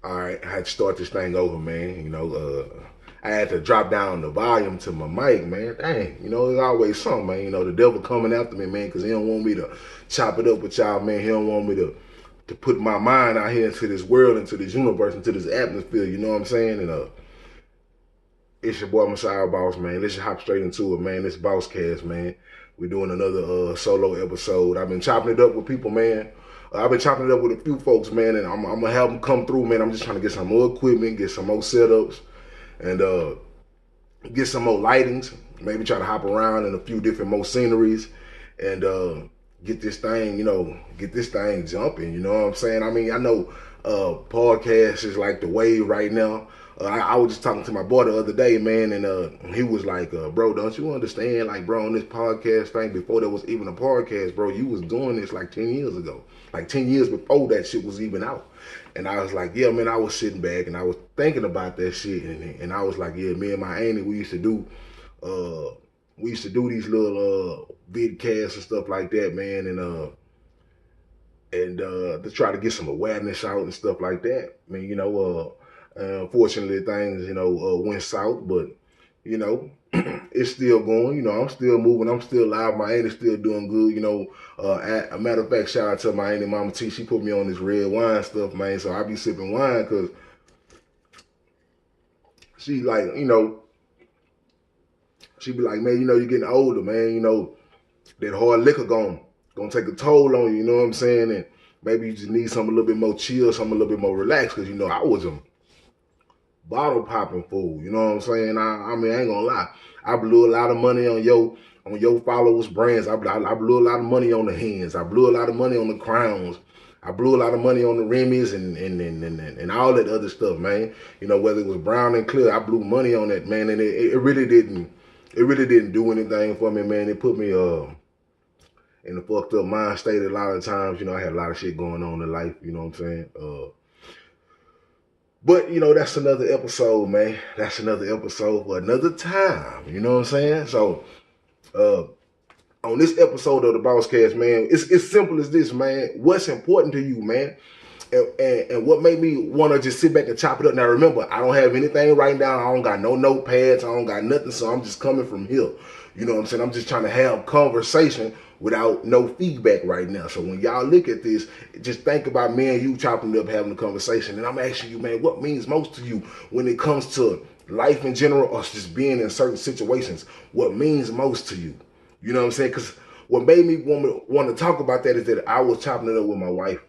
All right, I had to start this thing over, man. I had to drop down the volume to my mic, man. Dang, there's always something, man. The devil coming after me, man, because he don't want me to chop it up with y'all, man. He don't want me to put my mind out here into this world, into this universe, into this atmosphere. You know what I'm saying? And it's your boy Messiah Boss, man. Let's just hop straight into it, man. This BossCast, man. We're doing another solo episode. I've been chopping it up with people, man. I've been chopping it up with a few folks, man, and I'm gonna have them come through, man. I'm just trying to get some more equipment, get some more setups, and get some more lightings. Maybe try to hop around in a few different more sceneries, and get this thing, get this thing jumping. You know what I'm saying? I mean, I know podcast is like the wave right now. I was just talking to my boy the other day, man, and he was like, bro, don't you understand? Like, bro, on this podcast thing, before there was even a podcast, bro, you was doing this like 10 years ago. Like 10 years before that shit was even out. And I was like, yeah, man, I was sitting back and I was thinking about that shit. And I was like, yeah, me and my auntie, we used to do these little vidcasts and stuff like that, man, and to try to get some awareness out and stuff like that. I mean, unfortunately things, went south, but it's still going. I'm still moving. I'm still live. My auntie's still doing good. A matter of fact, shout out to my auntie, Mama T. She put me on this red wine stuff, man. So I be sipping wine because she like, she be like, man, you're getting older, man. That hard liquor gonna take a toll on you. You know what I'm saying? And maybe you just need something a little bit more chill, something a little bit more relaxed. Because I was a bottle popping fool. You know what I'm saying? I mean, I ain't gonna lie. I blew a lot of money on your followers' brands. I blew a lot of money on the hands. I blew a lot of money on the crowns. I blew a lot of money on the Remy's and all that other stuff, man. Whether it was brown and clear, I blew money on that, man. And it really didn't do anything for me, man. It put me in a fucked up mind state a lot of times. I had a lot of shit going on in life. You know what I'm saying? But that's another episode, man. That's another episode for another time. You know what I'm saying? So, on this episode of the BossCast, man, it's simple as this, man. What's important to you, man? And what made me want to just sit back and chop it up. Now, remember, I don't have anything writing down. I don't got no notepads. I don't got nothing. So I'm just coming from here. You know what I'm saying? I'm just trying to have conversation without no feedback right now. So when y'all look at this, just think about me and you chopping up, having a conversation. And I'm asking you, man, what means most to you when it comes to life in general or just being in certain situations? What means most to you? You know what I'm saying? Because what made me want to talk about that is that I was chopping it up with my wife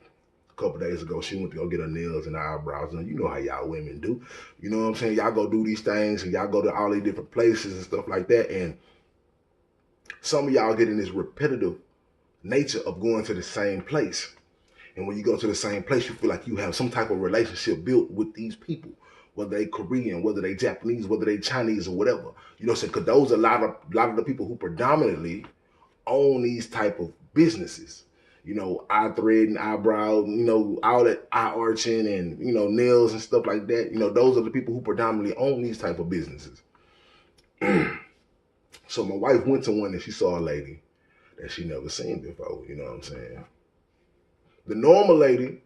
a couple days ago. She went to go get her nails and her eyebrows done. You know how y'all women do. You know what I'm saying? Y'all go do these things and y'all go to all these different places and stuff like that. And some of y'all get in this repetitive nature of going to the same place. And when you go to the same place, you feel like you have some type of relationship built with these people, whether they Korean, whether they Japanese, whether they Chinese or whatever. You know what I'm saying? Because those are a lot of the people who predominantly own these type of businesses. Eye thread and eyebrow, all that eye arching and, nails and stuff like that. Those are the people who predominantly own these type of businesses. So my wife went to one and she saw a lady that she never seen before. You know what I'm saying? The normal lady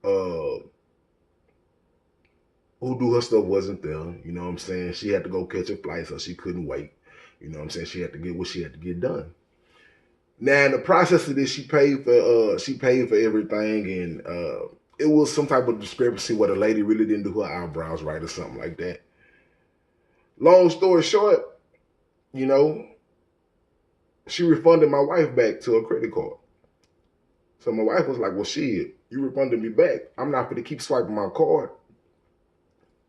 who do her stuff wasn't there. You know what I'm saying? She had to go catch a flight, so she couldn't wait. You know what I'm saying? She had to get what she had to get done. Now in the process of this, she paid for everything, and it was some type of discrepancy where the lady really didn't do her eyebrows right or something like that. Long story short, she refunded my wife back to her credit card. So my wife was like, well, shit, you refunded me back. I'm not going to keep swiping my card.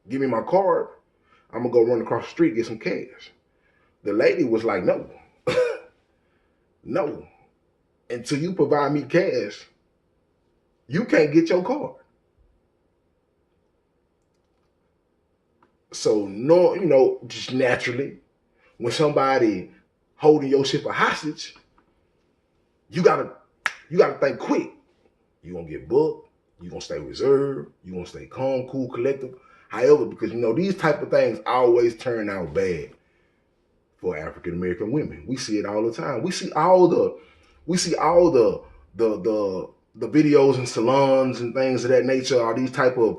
Give me my card. I'm going to go run across the street, get some cash. The lady was like, no. No. Until you provide me cash, you can't get your card. So, no, just naturally, when somebody holding your shit for hostage, you gotta think quick. You gonna get booked. You gonna stay reserved. You gonna stay calm, cool, collective. However, because these type of things always turn out bad for African American women. We see it all the time. We see all the the videos and salons and things of that nature are these type of,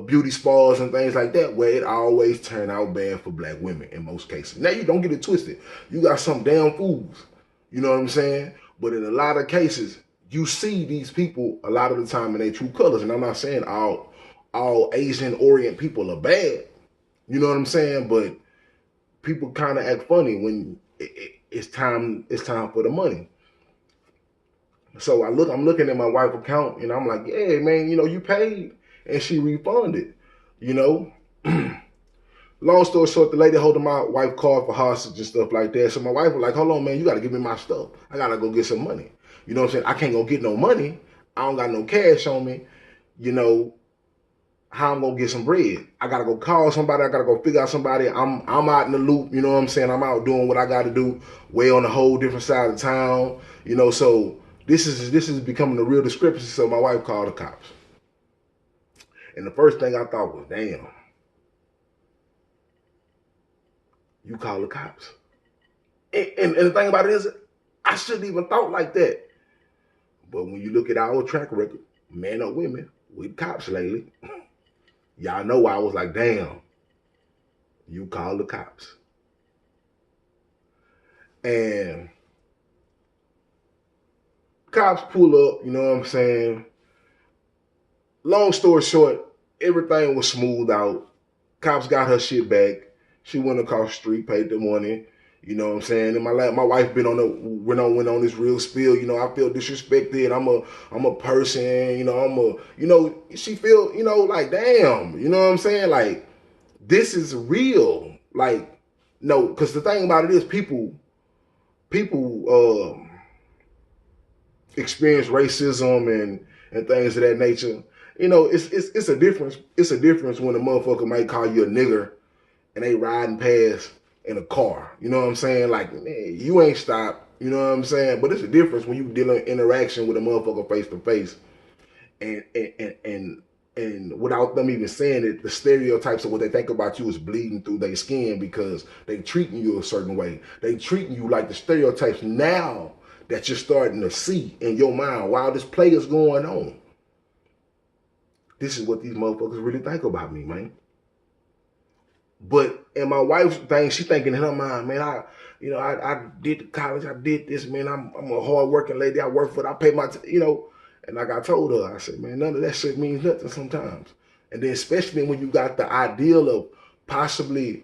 beauty spas and things like that, where it always turn out bad for black women in most cases. Now, you don't get it twisted. You got some damn fools, you know what I'm saying? But in a lot of cases, you see these people a lot of the time in their true colors. And I'm not saying all Asian Orient people are bad, you know what I'm saying? But people kind of act funny when it's time for the money. So I'm looking at my wife's account and I'm like, yeah, man, you paid, and she refunded, Long story short, the lady holding my wife card for hostage and stuff like that. So my wife was like, hold on, man, you got to give me my stuff. I got to go get some money. You know what I'm saying? I can't go get no money. I don't got no cash on me. How I'm going to get some bread? I got to go call somebody. I got to go figure out somebody. I'm out in the loop. You know what I'm saying? I'm out doing what I got to do, way on a whole different side of town. So this is becoming a real discrepancy. So my wife called the cops. And the first thing I thought was, damn, you call the cops. And the thing about it is, I shouldn't even thought like that. But when you look at our track record, men or women, with cops lately, y'all know why I was like, damn, you call the cops. And cops pull up, you know what I'm saying? Long story short, everything was smoothed out. Cops got her shit back. She went across the street, paid the money. You know what I'm saying? And my wife went on this real spiel. I feel disrespected. I'm a person. She feel like, damn. You know what I'm saying? Like, this is real. Like, no, because the thing about it is, people experience racism and things of that nature. It's a difference. It's a difference when a motherfucker might call you a nigger and they riding past in a car. You know what I'm saying? Like, man, you ain't stopped. You know what I'm saying? But it's a difference when you dealing interaction with a motherfucker face to face, and without them even saying it, the stereotypes of what they think about you is bleeding through their skin because they treating you a certain way. They treating you like the stereotypes now that you're starting to see in your mind while this play is going on. This is what these motherfuckers really think about me, man. But in my wife's thing, she thinking in her mind, man, I did the college, I did this, man. I'm a hard working lady. I work for it. I pay my, And like I told her, I said, man, none of that shit means nothing sometimes. And then especially when you got the ideal of possibly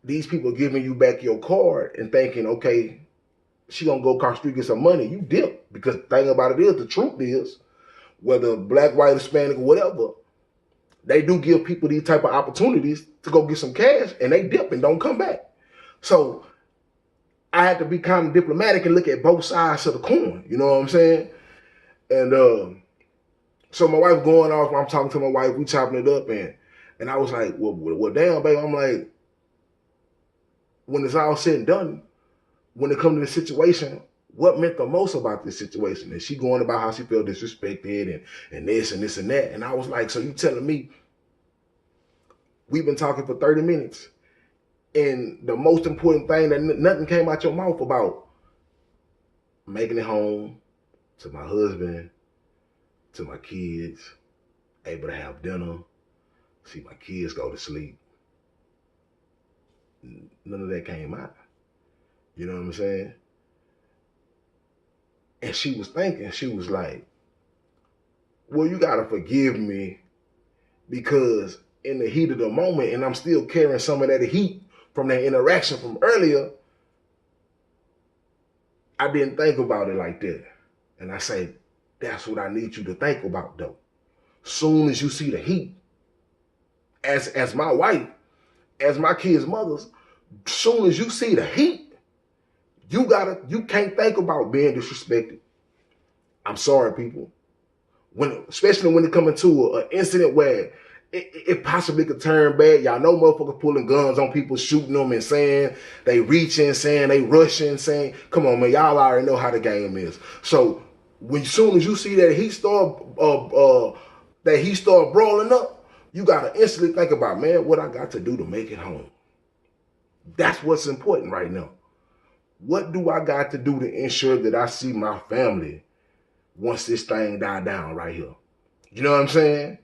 these people giving you back your card and thinking, okay, she gonna go across the street get some money. You dip, because the thing about it is, the truth is, whether black, white, Hispanic, or whatever, they do give people these type of opportunities to go get some cash, and they dip and don't come back. So I had to be kind of diplomatic and look at both sides of the coin. You know what I'm saying? And so my wife going off, I'm talking to my wife, we chopping it up, and I was like, well, damn, baby. I'm like, when it's all said and done, when it comes to the situation, what meant the most about this situation? And she going about how she felt disrespected and this and this and that. And I was like, so you telling me we've been talking for 30 minutes and the most important thing that nothing came out your mouth about making it home to my husband, to my kids, able to have dinner, see my kids go to sleep. None of that came out. You know what I'm saying? And she was thinking, she was like, well, you got to forgive me because in the heat of the moment, and I'm still carrying some of that heat from that interaction from earlier, I didn't think about it like that. And I say, that's what I need you to think about, though. Soon as you see the heat, as my wife, as my kids' mothers, soon as you see the heat, you can't think about being disrespected. I'm sorry, people. Especially when it comes to an incident where it possibly could turn bad. Y'all know motherfuckers pulling guns on people, shooting them and saying they reaching, saying they rushing, saying, come on, man, y'all already know how the game is. So soon as you see that he start brawling up, you gotta instantly think about, man, what I got to do to make it home. That's what's important right now. What do I got to do to ensure that I see my family once this thing die down right here. You know what I'm saying?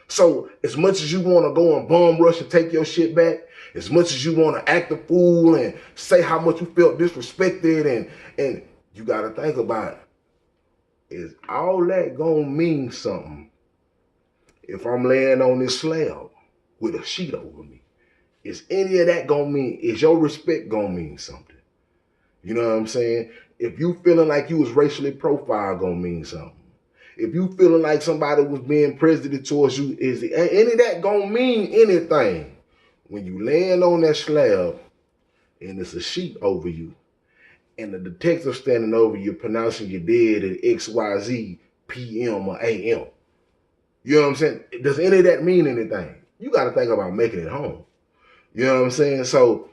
So as much as you want to go and bum rush and take your shit back, as much as you want to act a fool and say how much you felt disrespected, and you got to think about, is all that gonna mean something if I'm laying on this slab with a sheet over me? Is any of that gonna mean, is your respect gonna mean something? You know what I'm saying? If you feeling like you was racially profiled, gonna mean something. If you feeling like somebody was being prejudiced towards you, is any of that gonna mean anything? When you laying on that slab and it's a sheet over you, and the detective standing over you pronouncing you dead at XYZ PM or AM. You know what I'm saying? Does any of that mean anything? You got to think about making it home. You know what I'm saying? So,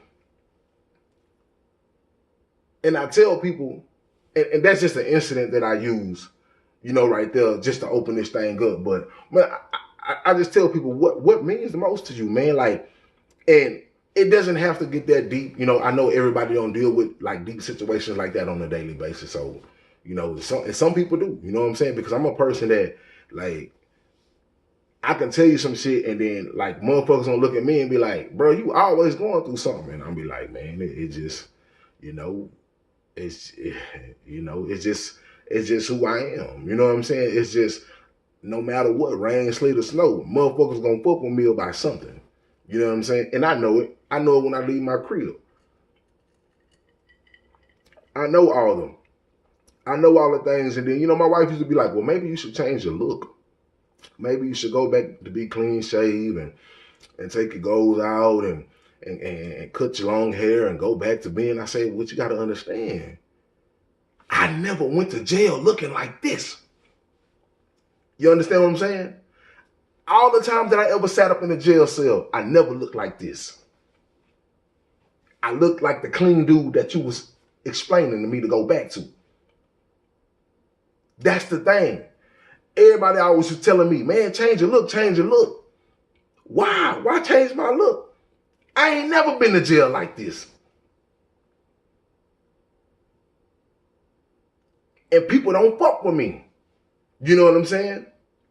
and I tell people, and that's just an incident that I use, you know, right there, just to open this thing up. But man, I just tell people what means the most to you, man. Like, and it doesn't have to get that deep. You know, I know everybody don't deal with like deep situations like that on a daily basis. So, you know, some people do, you know what I'm saying? Because I'm a person that, like, I can tell you some shit and then like motherfuckers gonna look at me and be like, bro, you always going through something. And I'll be like, man, it just, you know, it's just who I am. You know what I'm saying? It's just, no matter what, rain, sleet, or snow, motherfuckers gonna fuck with me about something. You know what I'm saying? And I know it. I know it when I leave my crib. I know all of them. I know all the things. And then, you know, my wife used to be like, well, maybe you should change your look. Maybe you should go back to be clean shaven and take your goals out and cut your long hair and go back to being. I say, what you got to understand, I never went to jail looking like this. You understand what I'm saying? All the times that I ever sat up in a jail cell, I never looked like this. I looked like the clean dude that you was explaining to me to go back to. That's the thing. Everybody always was telling me, man, change your look, change your look. Why? Why change my look? I ain't never been to jail like this. And people don't fuck with me. You know what I'm saying?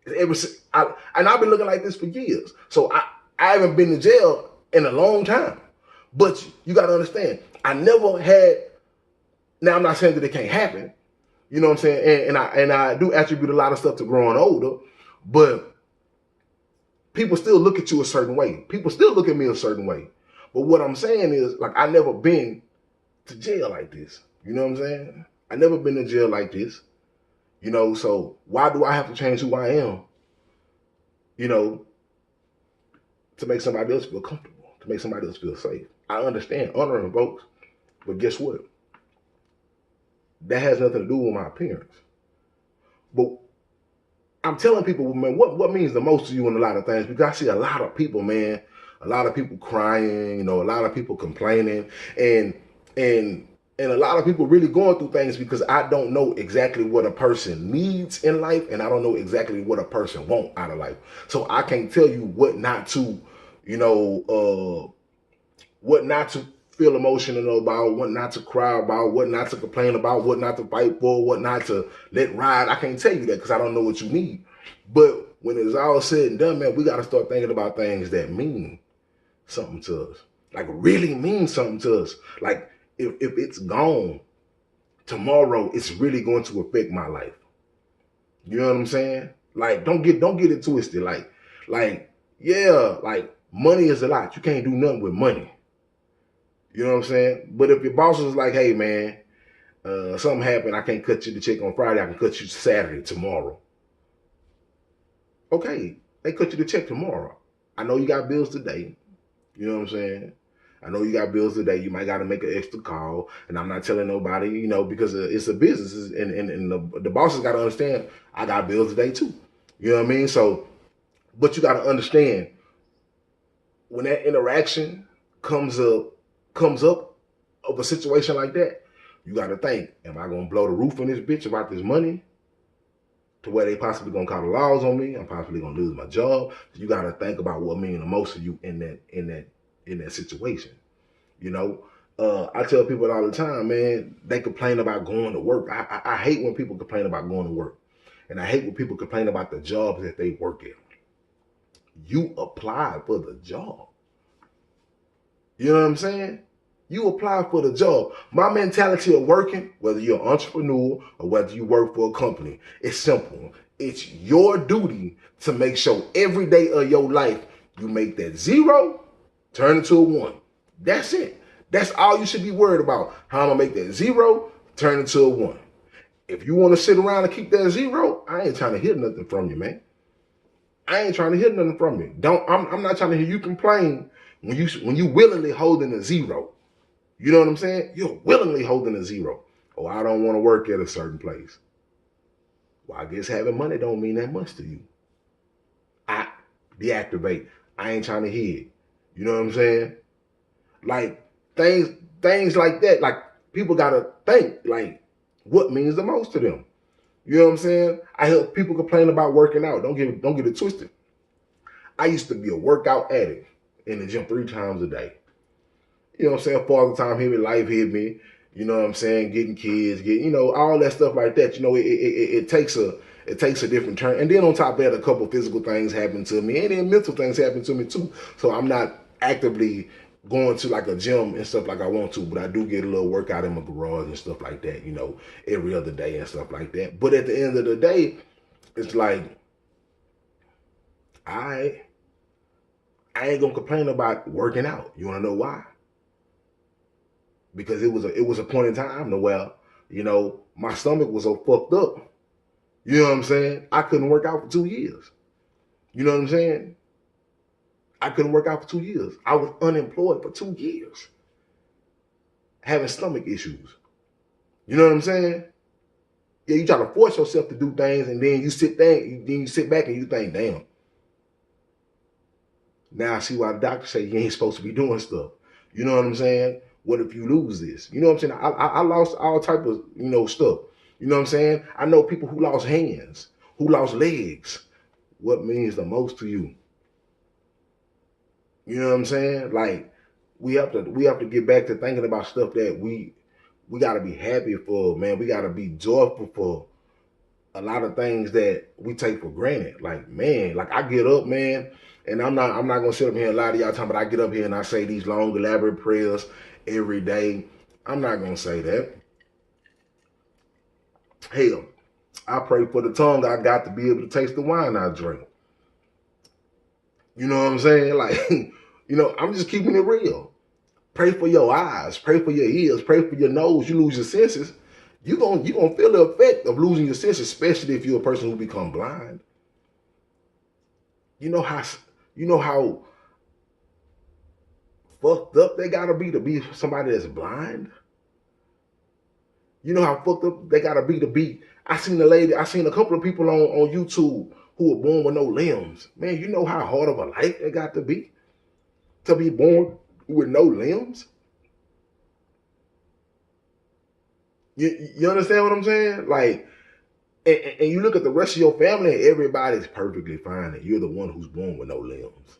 And I've been looking like this for years. So I haven't been to jail in a long time. But you got to understand, I never had, now I'm not saying that it can't happen. You know what I'm saying? And I do attribute a lot of stuff to growing older, but people still look at you a certain way. People still look at me a certain way. But what I'm saying is, like, I never been to jail like this. You know what I'm saying? I never been to jail like this. You know, so why do I have to change who I am? You know, to make somebody else feel comfortable, to make somebody else feel safe. I understand honoring folks, but guess what? That has nothing to do with my appearance. But I'm telling people, man, what means the most to you in a lot of things? Because I see a lot of people, man, a lot of people crying, you know, a lot of people complaining, and a lot of people really going through things because I don't know exactly what a person needs in life, and I don't know exactly what a person wants out of life. So I can't tell you what not to, you know, what not to feel emotional about, what not to cry about, what not to complain about, what not to fight for, what not to let ride. I can't tell you that because I don't know what you need. But when it's all said and done, man, we got to start thinking about things that mean something to us. Like, really mean something to us. Like, if it's gone tomorrow, it's really going to affect my life. You know what I'm saying? Like, don't get it twisted. Like, yeah, like, money is a lot. You can't do nothing with money. You know what I'm saying? But if your boss is like, hey, man, something happened, I can't cut you the check on Friday, I can cut you Saturday, tomorrow. Okay, they cut you the check tomorrow. I know you got bills today. You know what I'm saying? I know you got bills today. You might got to make an extra call. And I'm not telling nobody, you know, because it's a business. And the bosses got to understand, I got bills today too. You know what I mean? So, but you got to understand, when that interaction comes up of a situation like that, you got to think, am I going to blow the roof on this bitch about this money to where they possibly going to call the laws on me? I'm possibly going to lose my job. So you got to think about what means the most to you in that situation. You know, I tell people all the time, man, they complain about going to work. I hate when people complain about going to work. And I hate when people complain about the jobs that they work at. You applied for the job. You know what I'm saying? You apply for the job. My mentality of working, whether you're an entrepreneur or whether you work for a company, it's simple. It's your duty to make sure every day of your life you make that 0 turn into a 1. That's it. That's all you should be worried about. How I'm going to make that 0 turn into a 1. If you want to sit around and keep that 0, I ain't trying to hear nothing from you, man. I ain't trying to hear nothing from you. I'm not trying to hear you complain when you willingly holding a 0. You know what I'm saying? You're willingly holding a 0. Oh, I don't want to work at a certain place. Well, I guess having money don't mean that much to you. I deactivate. I ain't trying to hear it. You know what I'm saying? Like things like that. Like people gotta think like what means the most to them. You know what I'm saying? I hear people complain about working out. Don't get it twisted. I used to be a workout addict in the gym 3 times a day. You know what I'm saying? Father time hit me, life hit me. You know what I'm saying? Getting kids, all that stuff like that. It takes a different turn. And then on top of that, a couple physical things happen to me, and then mental things happen to me too. So I'm not actively going to like a gym and stuff like I want to, but I do get a little workout in my garage and stuff like that, every other day and stuff like that. But at the end of the day, it's like, I ain't gonna complain about working out. You wanna know why? Because it was a point in time where, my stomach was so fucked up. You know what I'm saying? I couldn't work out for 2 years. You know what I'm saying? I couldn't work out for 2 years. I was unemployed for 2 years. Having stomach issues. You know what I'm saying? Yeah, you try to force yourself to do things and then you sit back and you think, damn. Now I see why the doctor say you ain't supposed to be doing stuff. You know what I'm saying? What if you lose this? You know what I'm saying? I lost all type of, stuff. You know what I'm saying? I know people who lost hands, who lost legs. What means the most to you? You know what I'm saying? Like, we have to get back to thinking about stuff that we got to be happy for, man. We got to be joyful for a lot of things that we take for granted. Like, man, like I get up, man, and I'm not gonna sit up here and lie to y'all talking, but I get up here and I say these long, elaborate prayers every day. I'm not gonna say that. Hell, I pray for the tongue I got to be able to taste the wine I drink. You know what I'm saying? Like, I'm just keeping it real. Pray for your eyes, pray for your ears, pray for your nose. You lose your senses, you gonna feel the effect of losing your senses, especially if you're a person who become blind. You know how fucked up they gotta be to be somebody that's blind? You know how fucked up they gotta be to be. I seen a couple of people on YouTube who were born with no limbs. Man, you know how hard of a life they got to be born with no limbs? You understand what I'm saying? Like, and you look at the rest of your family and everybody's perfectly fine and you're the one who's born with no limbs.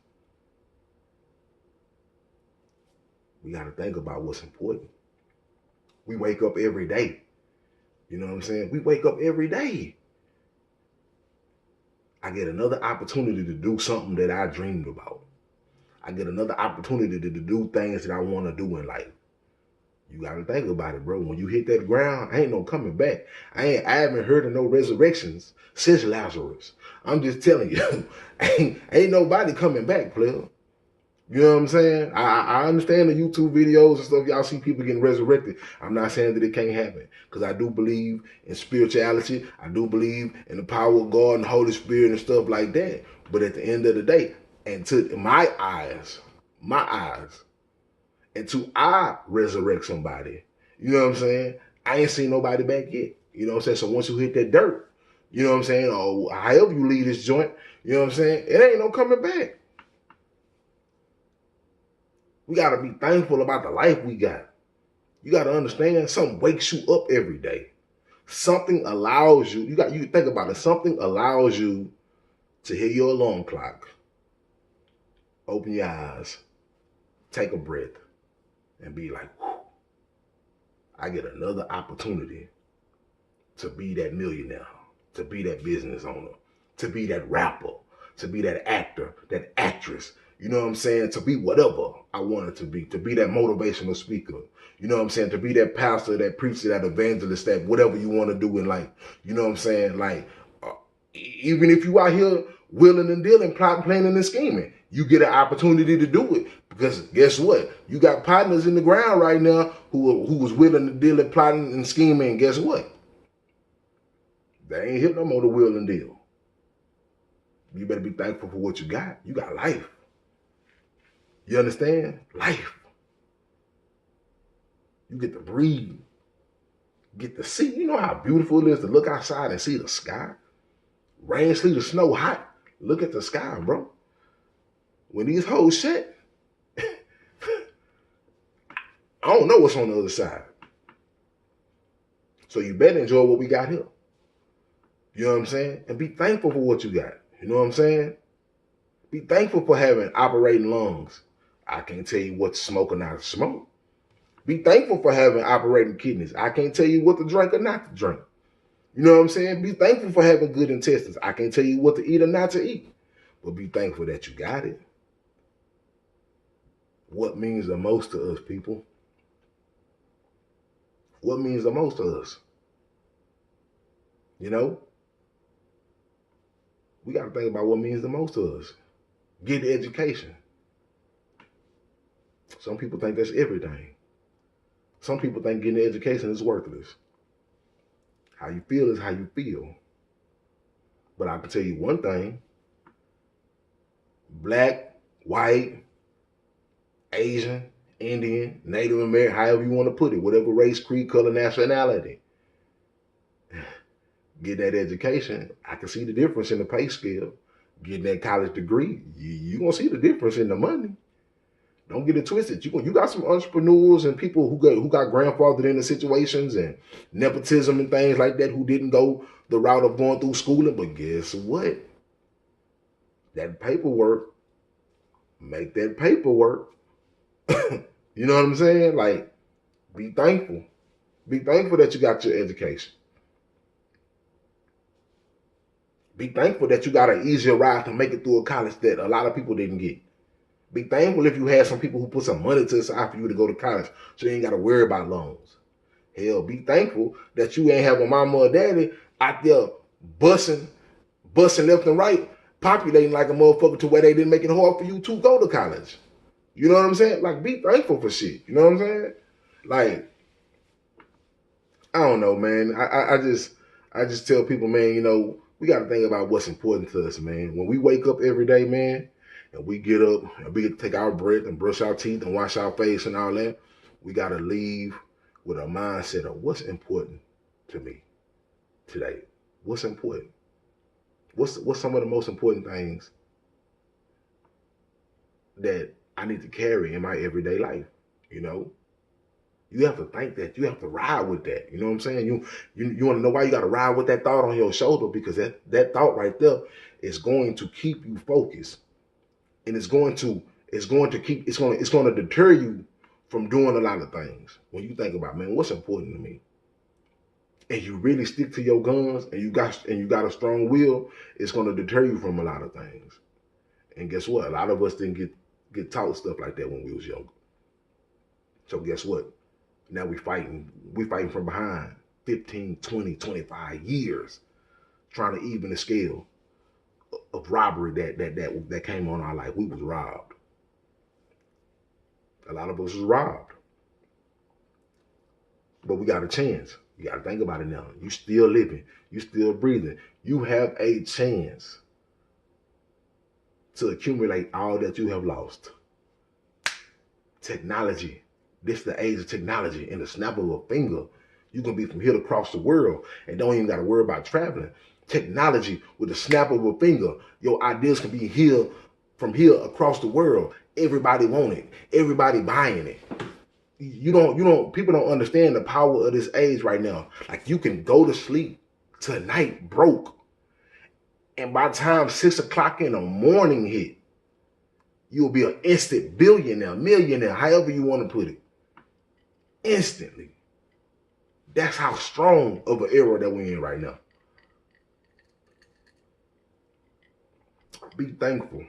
We got to think about what's important. We wake up every day. You know what I'm saying? We wake up every day. I get another opportunity to do something that I dreamed about. I get another opportunity to do things that I want to do in life. You got to think about it, bro. When you hit that ground, ain't no coming back. I haven't heard of no resurrections since Lazarus. I'm just telling you, ain't nobody coming back, player. You know what I'm saying? I understand the YouTube videos and stuff. Y'all see people getting resurrected. I'm not saying that it can't happen, because I do believe in spirituality. I do believe in the power of God and the Holy Spirit and stuff like that. But at the end of the day, and to my eyes, until I resurrect somebody, you know what I'm saying? I ain't seen nobody back yet. You know what I'm saying? So once you hit that dirt, you know what I'm saying? Or however you leave this joint, you know what I'm saying? It ain't no coming back. We got to be thankful about the life we got. You got to understand, something wakes you up every day. Something allows you, you think about it, something allows you to hear your alarm clock, open your eyes, take a breath, and be like, whew, I get another opportunity to be that millionaire. to be that business owner, to be that rapper, to be that actor, that actress. You know what I'm saying? To be whatever I wanted to be that motivational speaker. You know what I'm saying? To be that pastor, that preacher, that evangelist, that whatever you want to do in life. You know what I'm saying? Like, even if you out here willing and dealing, plotting, planning, and scheming, you get an opportunity to do it. Because guess what? You got partners in the ground right now who was willing to deal and plotting and scheming. And guess what? They ain't hit no more to will and deal. You better be thankful for what you got. You got life. You understand? Life. You get to breathe. Get to see. You know how beautiful it is to look outside and see the sky? Rain, sleet, or snow, hot. Look at the sky, bro. When these hoes shit, I don't know what's on the other side. So you better enjoy what we got here. You know what I'm saying? And be thankful for what you got. You know what I'm saying? Be thankful for having operating lungs. I can't tell you what to smoke or not to smoke. Be thankful for having operating kidneys. I can't tell you what to drink or not to drink. You know what I'm saying? Be thankful for having good intestines. I can't tell you what to eat or not to eat. But be thankful that you got it. What means the most to us, people? What means the most to us? You know? We got to think about what means the most to us. Get the education. Some people think that's everything. Some people think getting the education is worthless. How you feel is how you feel. But I can tell you one thing. Black, white, Asian, Indian, Native American, however you want to put it, whatever race, creed, color, nationality. Get that education. I can see the difference in the pay scale. Getting that college degree, you going to see the difference in the money. Don't get it twisted. You got some entrepreneurs and people who got grandfathered into situations and nepotism and things like that who didn't go the route of going through schooling. But guess what? That paperwork, make that paperwork. You know what I'm saying? Like, be thankful. Be thankful that you got your education. Be thankful that you got an easier ride to make it through a college that a lot of people didn't get. Be thankful if you had some people who put some money to the side for you to go to college so you ain't got to worry about loans. Hell, be thankful that you ain't have a mama or daddy out there busting left and right, populating like a motherfucker to where they didn't make it hard for you to go to college. You know what I'm saying? Like, be thankful for shit. You know what I'm saying? Like, I don't know, man. I just tell people, man, you know, we got to think about what's important to us, man. When we wake up every day, man, and we get up and we take our breath and brush our teeth and wash our face and all that, we got to leave with a mindset of what's important to me today. What's important? What's some of the most important things that I need to carry in my everyday life? You know, you have to think that. You have to ride with that. You know what I'm saying? You want to know why you got to ride with that thought on your shoulder? Because that thought right there is going to keep you focused. And it's going to deter you from doing a lot of things. When you think about, man, what's important to me? And you really stick to your guns and you got a strong will, it's going to deter you from a lot of things. And guess what? A lot of us didn't get taught stuff like that when we was younger. So guess what? Now we fighting from behind 15, 20, 25 years trying to even the scale of robbery that came on our life. We was robbed. A lot of us was robbed. But we got a chance. You got to think about it now. You still living. You still breathing. You have a chance to accumulate all that you have lost. Technology. This is the age of technology. In the snap of a finger, you can be from here across the world and don't even got to worry about traveling. Technology, with the snap of a finger, your ideas can be here from here across the world. Everybody want it. Everybody buying it. People don't understand the power of this age right now. Like, you can go to sleep tonight broke, and by the time 6 o'clock in the morning hit, you'll be an instant billionaire, millionaire, however you want to put it. Instantly. That's how strong of an era that we're in right now. Be thankful.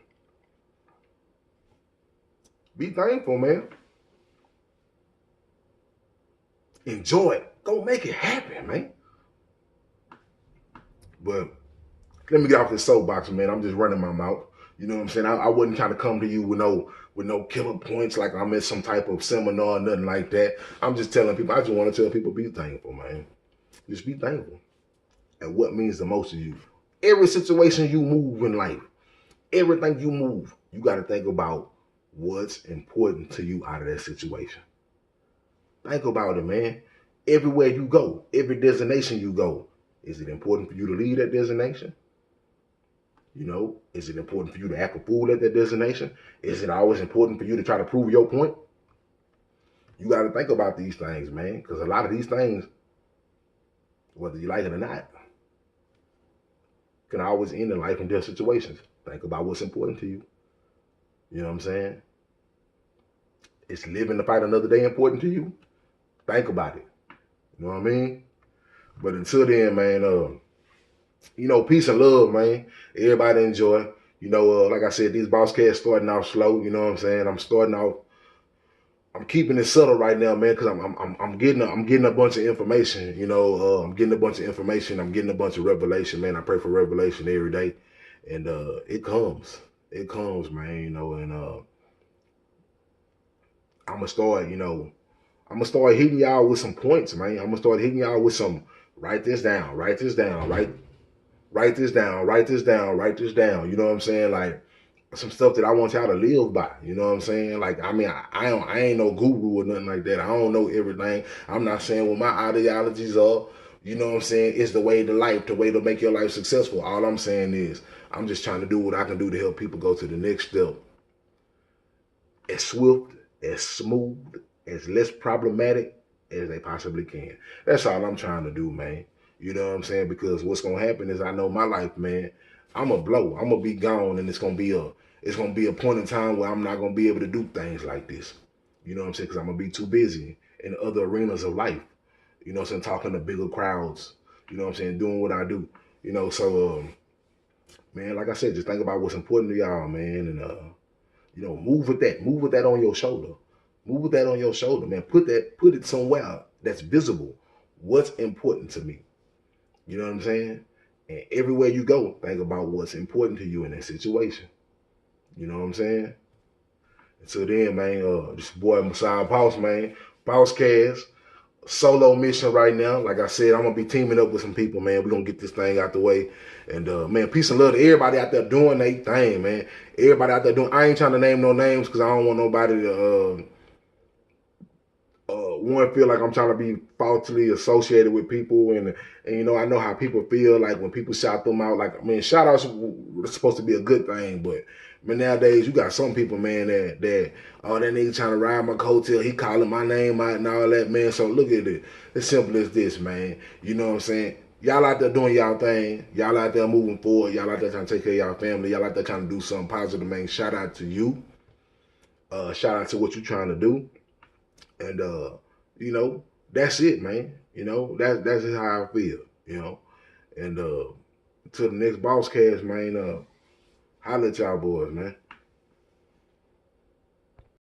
Be thankful, man. Enjoy it. Go make it happen, man. But let me get off this soapbox, man. I'm just running my mouth. You know what I'm saying? I wouldn't try to come to you with no killer points like I'm in some type of seminar or nothing like that. I'm just telling people, I just want to tell people be thankful, man. Just be thankful. And what means the most to you. Every situation you move in life, everything you move, you got to think about what's important to you out of that situation. Think about it, man. Everywhere you go, every destination you go, is it important for you to leave that destination? You know, is it important for you to act a fool at that destination? Is it always important for you to try to prove your point? You got to think about these things, man, because a lot of these things, whether you like it or not, can always end in life and death situations. Think about what's important to you. You know what I'm saying? Is living to fight another day important to you? Think about it. You know what I mean? But until then, man, you know, peace and love, man. Everybody enjoy. You know, like I said, these BossCasts starting off slow. You know what I'm saying? I'm keeping it subtle right now, man, because I'm getting a bunch of information. You know, I'm getting a bunch of information. I'm getting a bunch of revelation, man. I pray for revelation every day, and it comes, man. You know, and I'm gonna start hitting y'all with some points, man. I'm gonna start hitting y'all with some. Write this down. Write this down. Write this down. Write this down. Write this down. You know what I'm saying? Like, some stuff that I want y'all to live by. You know what I'm saying? Like, I mean, I ain't no guru or nothing like that. I don't know everything. I'm not saying what my ideologies are. You know what I'm saying? It's the way to life, the way to make your life successful. All I'm saying is, I'm just trying to do what I can do to help people go to the next step. As swift, as smooth, as less problematic as they possibly can. That's all I'm trying to do, man. You know what I'm saying? Because what's gonna happen is I know my life, man. I'm gonna blow. I'm gonna be gone, and it's gonna be a point in time where I'm not gonna be able to do things like this. You know what I'm saying? Because I'm gonna be too busy in other arenas of life. You know what I'm saying? Talking to bigger crowds. You know what I'm saying? Doing what I do. You know, so man, like I said, just think about what's important to y'all, man, and you know, move with that. Move with that on your shoulder. Move with that on your shoulder, man. Put it somewhere that's visible. What's important to me? You know what I'm saying? And everywhere you go, think about what's important to you in that situation. You know what I'm saying? Until then, man, this boy Messiah Boss, man. BossCast, solo mission right now. Like I said, I'm gonna be teaming up with some people, man. We're gonna get this thing out the way. And man, peace and love to everybody out there doing their thing, man. Everybody out there doing. I ain't trying to name no names because I don't want nobody to one, feel like I'm trying to be falsely associated with people, and you know, I know how people feel like when people shout them out. Like, I mean, shout outs are supposed to be a good thing, but man, nowadays you got some people, man, that oh, that nigga trying to ride my coattail, he calling my name out and all that, man. So look at it. It's simple as this, man. You know what I'm saying? Y'all out there doing y'all thing. Y'all out there moving forward. Y'all out there trying to take care of y'all family. Y'all out there trying to do something positive, man. Shout out to you. Shout out to what you're trying to do. And you know, that's it, man. You know, that's just how I feel, you know. And to the next BossCast, man, holla at y'all boys, man.